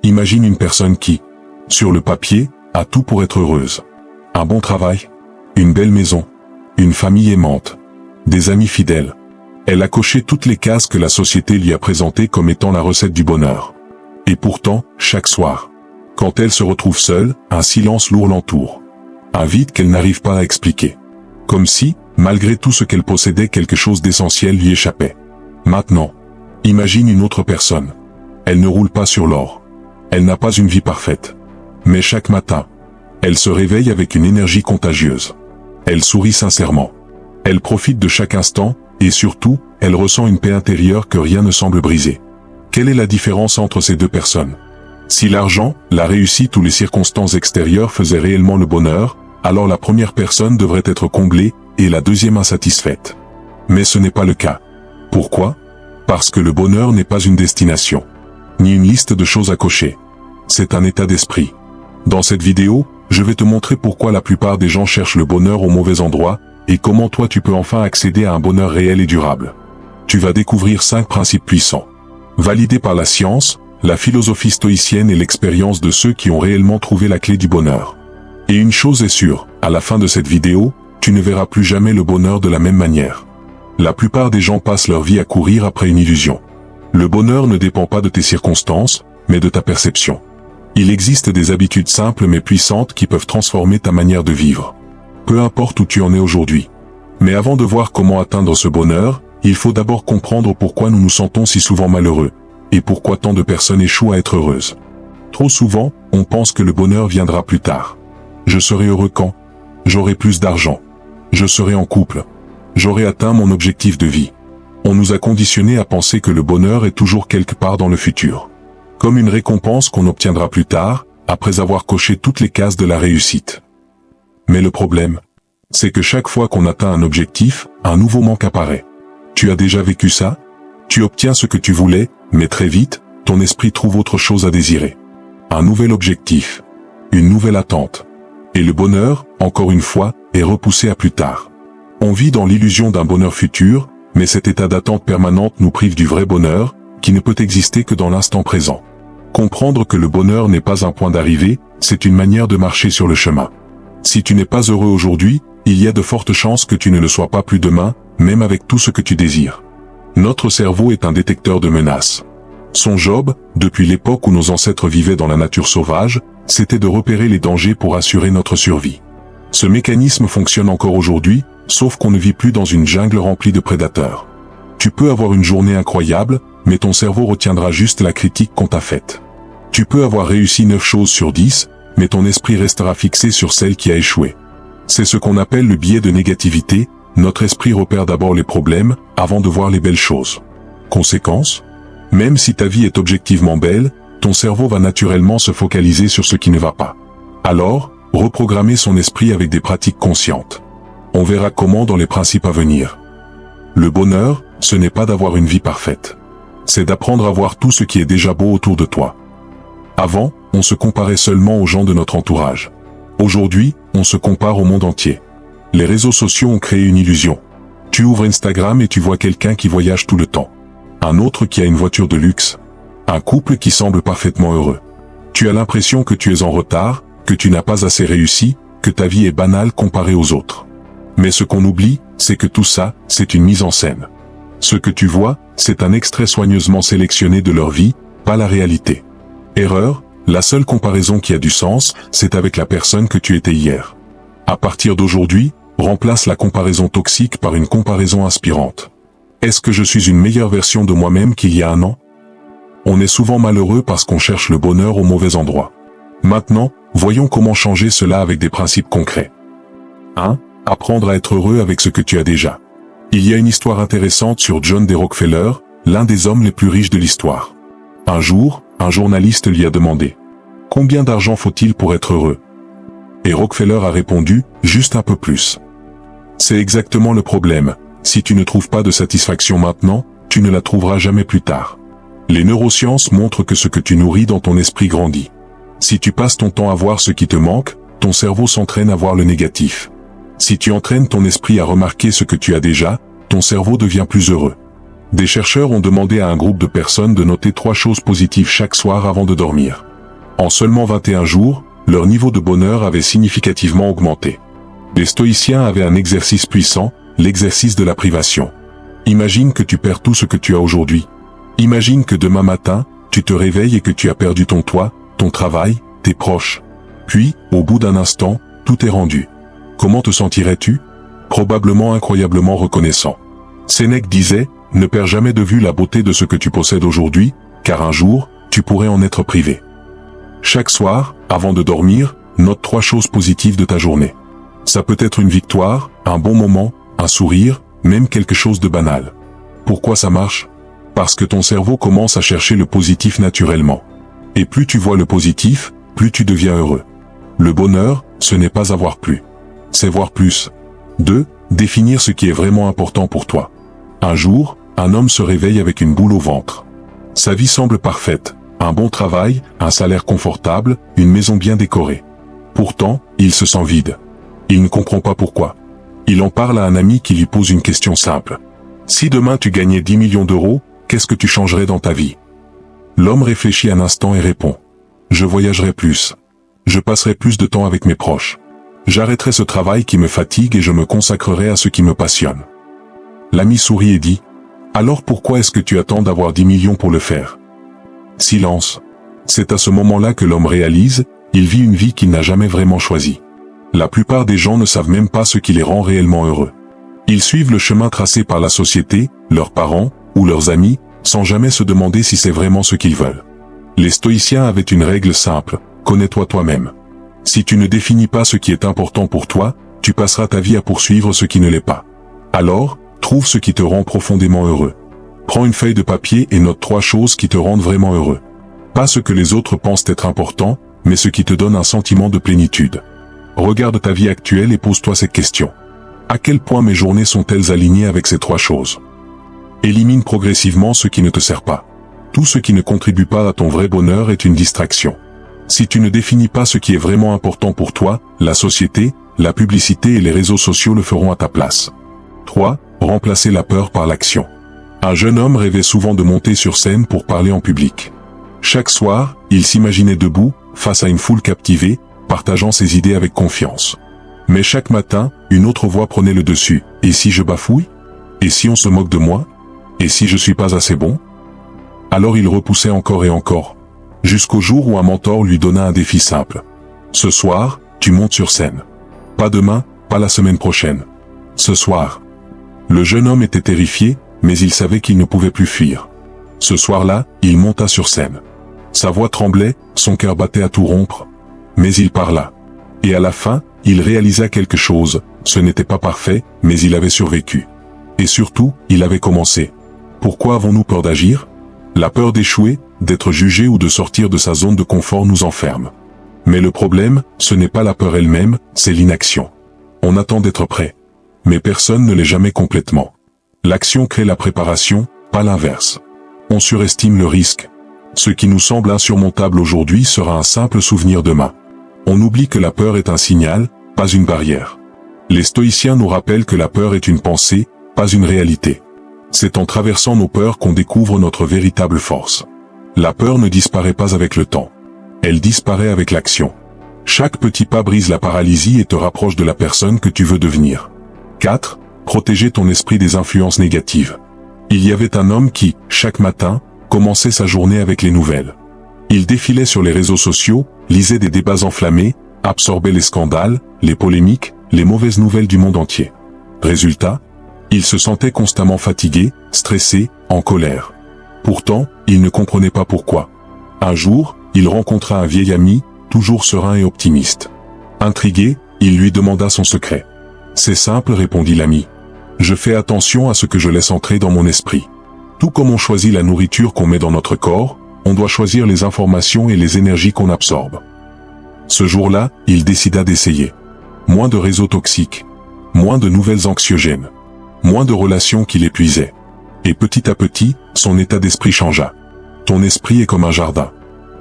Imagine une personne qui, sur le papier, a tout pour être heureuse. Un bon travail, une belle maison, une famille aimante, des amis fidèles. Elle a coché toutes les cases que la société lui a présentées comme étant la recette du bonheur. Et pourtant, chaque soir, quand elle se retrouve seule, un silence lourd l'entoure. Un vide qu'elle n'arrive pas à expliquer. Comme si, malgré tout ce qu'elle possédait, quelque chose d'essentiel lui échappait. Maintenant, imagine une autre personne. Elle ne roule pas sur l'or. Elle n'a pas une vie parfaite. Mais chaque matin, elle se réveille avec une énergie contagieuse. Elle sourit sincèrement. Elle profite de chaque instant, et surtout, elle ressent une paix intérieure que rien ne semble briser. Quelle est la différence entre ces deux personnes? Si l'argent, la réussite ou les circonstances extérieures faisaient réellement le bonheur, alors la première personne devrait être comblée, et la deuxième insatisfaite. Mais ce n'est pas le cas. Pourquoi? Parce que le bonheur n'est pas une destination, ni une liste de choses à cocher. C'est un état d'esprit. Dans cette vidéo, je vais te montrer pourquoi la plupart des gens cherchent le bonheur au mauvais endroit, et comment toi tu peux enfin accéder à un bonheur réel et durable. Tu vas découvrir 5 principes puissants, validés par la science, la philosophie stoïcienne et l'expérience de ceux qui ont réellement trouvé la clé du bonheur. Et une chose est sûre, à la fin de cette vidéo, tu ne verras plus jamais le bonheur de la même manière. La plupart des gens passent leur vie à courir après une illusion. Le bonheur ne dépend pas de tes circonstances, mais de ta perception. Il existe des habitudes simples mais puissantes qui peuvent transformer ta manière de vivre. Peu importe où tu en es aujourd'hui. Mais avant de voir comment atteindre ce bonheur, il faut d'abord comprendre pourquoi nous nous sentons si souvent malheureux, et pourquoi tant de personnes échouent à être heureuses. Trop souvent, on pense que le bonheur viendra plus tard. Je serai heureux quand? J'aurai plus d'argent. Je serai en couple. J'aurai atteint mon objectif de vie. On nous a conditionnés à penser que le bonheur est toujours quelque part dans le futur. Comme une récompense qu'on obtiendra plus tard, après avoir coché toutes les cases de la réussite. Mais le problème, c'est que chaque fois qu'on atteint un objectif, un nouveau manque apparaît. Tu as déjà vécu ça? Tu obtiens ce que tu voulais, mais très vite, ton esprit trouve autre chose à désirer. Un nouvel objectif. Une nouvelle attente. Et le bonheur, encore une fois, est repoussé à plus tard. On vit dans l'illusion d'un bonheur futur, mais cet état d'attente permanente nous prive du vrai bonheur, qui ne peut exister que dans l'instant présent. Comprendre que le bonheur n'est pas un point d'arrivée, c'est une manière de marcher sur le chemin. Si tu n'es pas heureux aujourd'hui, il y a de fortes chances que tu ne le sois pas plus demain, même avec tout ce que tu désires. Notre cerveau est un détecteur de menaces. Son job, depuis l'époque où nos ancêtres vivaient dans la nature sauvage, c'était de repérer les dangers pour assurer notre survie. Ce mécanisme fonctionne encore aujourd'hui, sauf qu'on ne vit plus dans une jungle remplie de prédateurs. Tu peux avoir une journée incroyable, mais ton cerveau retiendra juste la critique qu'on t'a faite. Tu peux avoir réussi 9 choses sur 10, mais ton esprit restera fixé sur celle qui a échoué. C'est ce qu'on appelle le biais de négativité, notre esprit repère d'abord les problèmes, avant de voir les belles choses. Conséquence? Même si ta vie est objectivement belle, ton cerveau va naturellement se focaliser sur ce qui ne va pas. Alors, reprogrammer son esprit avec des pratiques conscientes. On verra comment dans les principes à venir. Le bonheur, ce n'est pas d'avoir une vie parfaite. C'est d'apprendre à voir tout ce qui est déjà beau autour de toi. Avant, on se comparait seulement aux gens de notre entourage. Aujourd'hui, on se compare au monde entier. Les réseaux sociaux ont créé une illusion. Tu ouvres Instagram et tu vois quelqu'un qui voyage tout le temps. Un autre qui a une voiture de luxe. Un couple qui semble parfaitement heureux. Tu as l'impression que tu es en retard, que tu n'as pas assez réussi, que ta vie est banale comparée aux autres. Mais ce qu'on oublie, c'est que tout ça, c'est une mise en scène. Ce que tu vois, c'est un extrait soigneusement sélectionné de leur vie, pas la réalité. Erreur, la seule comparaison qui a du sens, c'est avec la personne que tu étais hier. À partir d'aujourd'hui, remplace la comparaison toxique par une comparaison inspirante. Est-ce que je suis une meilleure version de moi-même qu'il y a un an? On est souvent malheureux parce qu'on cherche le bonheur au mauvais endroit. Maintenant, voyons comment changer cela avec des principes concrets. 1. Apprendre à être heureux avec ce que tu as déjà. Il y a une histoire intéressante sur John D. Rockefeller, l'un des hommes les plus riches de l'histoire. Un jour, un journaliste lui a demandé « Combien d'argent faut-il pour être heureux ?» Et Rockefeller a répondu « Juste un peu plus ». C'est exactement le problème. Si tu ne trouves pas de satisfaction maintenant, tu ne la trouveras jamais plus tard. Les neurosciences montrent que ce que tu nourris dans ton esprit grandit. Si tu passes ton temps à voir ce qui te manque, ton cerveau s'entraîne à voir le négatif. Si tu entraînes ton esprit à remarquer ce que tu as déjà, ton cerveau devient plus heureux. Des chercheurs ont demandé à un groupe de personnes de noter 3 choses positives chaque soir avant de dormir. En seulement 21 jours, leur niveau de bonheur avait significativement augmenté. Les stoïciens avaient un exercice puissant, l'exercice de la privation. Imagine que tu perds tout ce que tu as aujourd'hui. Imagine que demain matin, tu te réveilles et que tu as perdu ton toit, ton travail, tes proches. Puis, au bout d'un instant, tout est rendu. Comment te sentirais-tu? Probablement incroyablement reconnaissant. Sénèque disait, ne perds jamais de vue la beauté de ce que tu possèdes aujourd'hui, car un jour, tu pourrais en être privé. Chaque soir, avant de dormir, note 3 choses positives de ta journée. Ça peut être une victoire, un bon moment, un sourire, même quelque chose de banal. Pourquoi ça marche? Parce que ton cerveau commence à chercher le positif naturellement. Et plus tu vois le positif, plus tu deviens heureux. Le bonheur, ce n'est pas avoir plus. C'est voir plus. 2. Définir ce qui est vraiment important pour toi. Un jour, un homme se réveille avec une boule au ventre. Sa vie semble parfaite. Un bon travail, un salaire confortable, une maison bien décorée. Pourtant, il se sent vide. Il ne comprend pas pourquoi. Il en parle à un ami qui lui pose une question simple. Si demain tu gagnais 10 millions d'euros, qu'est-ce que tu changerais dans ta vie? L'homme réfléchit un instant et répond. Je voyagerai plus. Je passerai plus de temps avec mes proches. J'arrêterai ce travail qui me fatigue et je me consacrerai à ce qui me passionne. L'ami sourit et dit. Alors pourquoi est-ce que tu attends d'avoir 10 millions pour le faire? Silence. C'est à ce moment-là que l'homme réalise, il vit une vie qu'il n'a jamais vraiment choisie. La plupart des gens ne savent même pas ce qui les rend réellement heureux. Ils suivent le chemin tracé par la société, leurs parents, ou leurs amis, sans jamais se demander si c'est vraiment ce qu'ils veulent. Les stoïciens avaient une règle simple, connais-toi toi-même. Si tu ne définis pas ce qui est important pour toi, tu passeras ta vie à poursuivre ce qui ne l'est pas. Alors, trouve ce qui te rend profondément heureux. Prends une feuille de papier et note 3 choses qui te rendent vraiment heureux. Pas ce que les autres pensent être important, mais ce qui te donne un sentiment de plénitude. Regarde ta vie actuelle et pose-toi cette question. À quel point mes journées sont-elles alignées avec ces 3 choses? Élimine progressivement ce qui ne te sert pas. Tout ce qui ne contribue pas à ton vrai bonheur est une distraction. Si tu ne définis pas ce qui est vraiment important pour toi, la société, la publicité et les réseaux sociaux le feront à ta place. 3. Remplacer la peur par l'action. Un jeune homme rêvait souvent de monter sur scène pour parler en public. Chaque soir, il s'imaginait debout, face à une foule captivée, partageant ses idées avec confiance. Mais chaque matin, une autre voix prenait le dessus. Et si je bafouille? Et si on se moque de moi? Et si je suis pas assez bon? Alors il repoussait encore et encore, jusqu'au jour où un mentor lui donna un défi simple. Ce soir, tu montes sur scène. Pas demain, pas la semaine prochaine. Ce soir. Le jeune homme était terrifié, mais il savait qu'il ne pouvait plus fuir. Ce soir-là, il monta sur scène. Sa voix tremblait, son cœur battait à tout rompre. Mais il parla. Et à la fin, il réalisa quelque chose, ce n'était pas parfait, mais il avait survécu. Et surtout, il avait commencé. Pourquoi avons-nous peur d'agir? La peur d'échouer, d'être jugé ou de sortir de sa zone de confort nous enferme. Mais le problème, ce n'est pas la peur elle-même, c'est l'inaction. On attend d'être prêt. Mais personne ne l'est jamais complètement. L'action crée la préparation, pas l'inverse. On surestime le risque. Ce qui nous semble insurmontable aujourd'hui sera un simple souvenir demain. On oublie que la peur est un signal, pas une barrière. Les stoïciens nous rappellent que la peur est une pensée, pas une réalité. C'est en traversant nos peurs qu'on découvre notre véritable force. La peur ne disparaît pas avec le temps. Elle disparaît avec l'action. Chaque petit pas brise la paralysie et te rapproche de la personne que tu veux devenir. 4. Protéger ton esprit des influences négatives. Il y avait un homme qui, chaque matin, commençait sa journée avec les nouvelles. Il défilait sur les réseaux sociaux, lisait des débats enflammés, absorbait les scandales, les polémiques, les mauvaises nouvelles du monde entier. Résultat, il se sentait constamment fatigué, stressé, en colère. Pourtant, il ne comprenait pas pourquoi. Un jour, il rencontra un vieil ami, toujours serein et optimiste. Intrigué, il lui demanda son secret. « C'est simple, répondit l'ami. Je fais attention à ce que je laisse entrer dans mon esprit. Tout comme on choisit la nourriture qu'on met dans notre corps, on doit choisir les informations et les énergies qu'on absorbe. » Ce jour-là, il décida d'essayer. Moins de réseaux toxiques, moins de nouvelles anxiogènes, moins de relations qui l'épuisaient. Et petit à petit, son état d'esprit changea. Ton esprit est comme un jardin.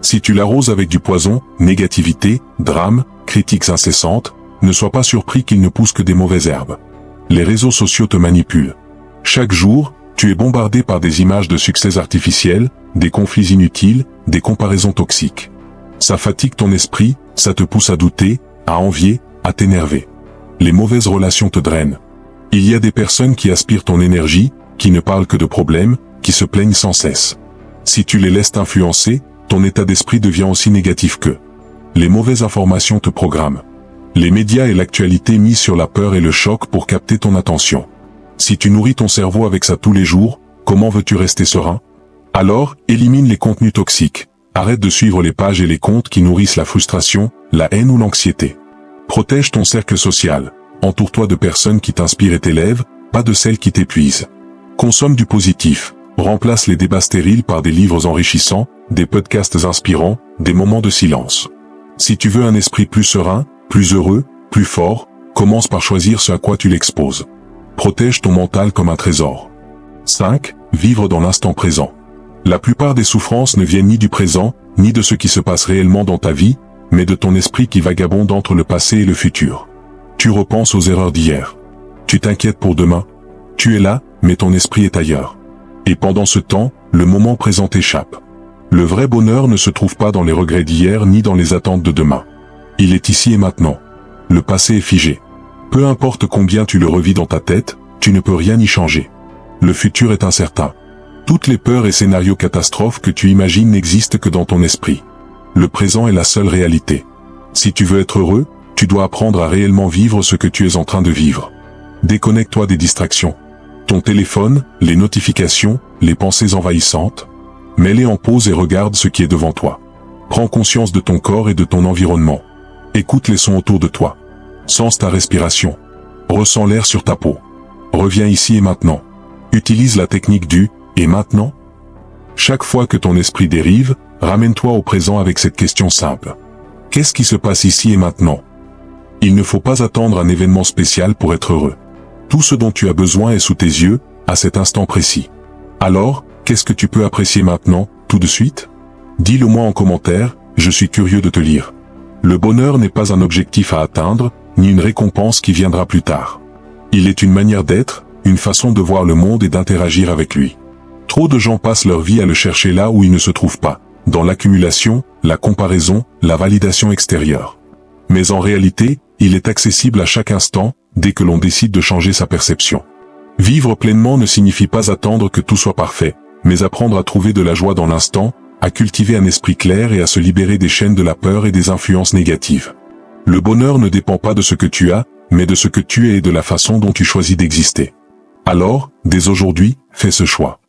Si tu l'arroses avec du poison, négativité, drame, critiques incessantes, ne sois pas surpris qu'il ne pousse que des mauvaises herbes. Les réseaux sociaux te manipulent. Chaque jour, tu es bombardé par des images de succès artificiels, des conflits inutiles, des comparaisons toxiques. Ça fatigue ton esprit, ça te pousse à douter, à envier, à t'énerver. Les mauvaises relations te drainent. Il y a des personnes qui aspirent ton énergie, qui ne parlent que de problèmes, qui se plaignent sans cesse. Si tu les laisses t'influencer, ton état d'esprit devient aussi négatif qu'eux. Les mauvaises informations te programment. Les médias et l'actualité misent sur la peur et le choc pour capter ton attention. Si tu nourris ton cerveau avec ça tous les jours, comment veux-tu rester serein? Alors, élimine les contenus toxiques. Arrête de suivre les pages et les comptes qui nourrissent la frustration, la haine ou l'anxiété. Protège ton cercle social. Entoure-toi de personnes qui t'inspirent et t'élèvent, pas de celles qui t'épuisent. Consomme du positif. Remplace les débats stériles par des livres enrichissants, des podcasts inspirants, des moments de silence. Si tu veux un esprit plus serein, plus heureux, plus fort, commence par choisir ce à quoi tu l'exposes. Protège ton mental comme un trésor. 5. Vivre dans l'instant présent. La plupart des souffrances ne viennent ni du présent, ni de ce qui se passe réellement dans ta vie, mais de ton esprit qui vagabonde entre le passé et le futur. Tu repenses aux erreurs d'hier. Tu t'inquiètes pour demain. Tu es là, mais ton esprit est ailleurs. Et pendant ce temps, le moment présent t'échappe. Le vrai bonheur ne se trouve pas dans les regrets d'hier ni dans les attentes de demain. Il est ici et maintenant. Le passé est figé. Peu importe combien tu le revis dans ta tête, tu ne peux rien y changer. Le futur est incertain. Toutes les peurs et scénarios catastrophes que tu imagines n'existent que dans ton esprit. Le présent est la seule réalité. Si tu veux être heureux, tu dois apprendre à réellement vivre ce que tu es en train de vivre. Déconnecte-toi des distractions. Ton téléphone, les notifications, les pensées envahissantes. Mets-les en pause et regarde ce qui est devant toi. Prends conscience de ton corps et de ton environnement. Écoute les sons autour de toi. Sens ta respiration. Ressens l'air sur ta peau. Reviens ici et maintenant. Utilise la technique du « et maintenant ». Chaque fois que ton esprit dérive, ramène-toi au présent avec cette question simple. Qu'est-ce qui se passe ici et maintenant? Il ne faut pas attendre un événement spécial pour être heureux. Tout ce dont tu as besoin est sous tes yeux, à cet instant précis. Alors, qu'est-ce que tu peux apprécier maintenant, tout de suite? Dis-le moi en commentaire, je suis curieux de te lire. Le bonheur n'est pas un objectif à atteindre, ni une récompense qui viendra plus tard. Il est une manière d'être, une façon de voir le monde et d'interagir avec lui. Trop de gens passent leur vie à le chercher là où il ne se trouve pas, dans l'accumulation, la comparaison, la validation extérieure. Mais en réalité, il est accessible à chaque instant, dès que l'on décide de changer sa perception. Vivre pleinement ne signifie pas attendre que tout soit parfait, mais apprendre à trouver de la joie dans l'instant, à cultiver un esprit clair et à se libérer des chaînes de la peur et des influences négatives. Le bonheur ne dépend pas de ce que tu as, mais de ce que tu es et de la façon dont tu choisis d'exister. Alors, dès aujourd'hui, fais ce choix.